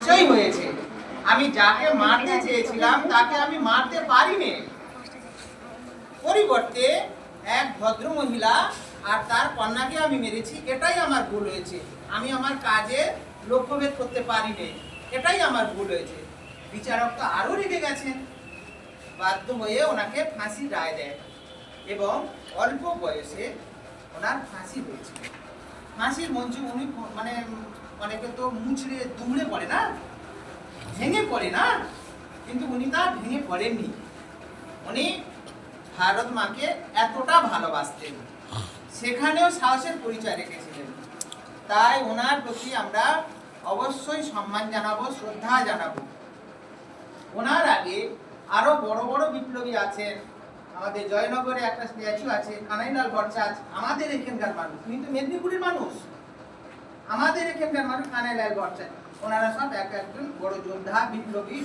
নিশ্চয়ই হয়েছে। আমি যাকে মারতে চেয়েছিলাম তাকে আমি মারতে পারিনি। পরিবর্তে এক ভদ্র মহিলা আর তার কন্যাকে আমি মেরেছি, এটাই আমার ভুল হয়েছে। আমি আমার কাজে লক্ষ্যভেদ করতে পারিনি, এটাই আমার ভুল হয়েছে। বিচারক তো আরো রেগে গেছেন, বাধ্য হয়ে ওনাকে ফাঁসির রায় দেয় এবং অল্প বয়সে ওনার ফাঁসি হয়েছে। ফাঁসির মঞ্চে উনি মানে অনেকে তো মুচড়ে দুমড়ে পড়ে না, ভেঙে পড়ে না, কিন্তু উনি তা ভেঙে পড়েননি। উনি ভারত মাকে এতটা ভালোবাসতেন, সেখানেও সাহসের পরিচয় রেখেছিলেন। তাই ওনার প্রতি আমরা অবশ্যই সম্মান জানাবো, শ্রদ্ধা জানাবো। ওনার আগে আরো বড় বড় বিপ্লবী আছেন। আমাদের জয়নগরে একটা স্ট্যাচু আছে, কানাইলাল ভট্টাচার্য, আমাদের এখানকার মানুষ, কিন্তু মেদিনীপুরের মানুষ, আমাদের এখানকার মানুষ কানাইলাল ভট্টাচার্য, ওনারা সব এক একজন বড় যোদ্ধা, বিপ্লবী।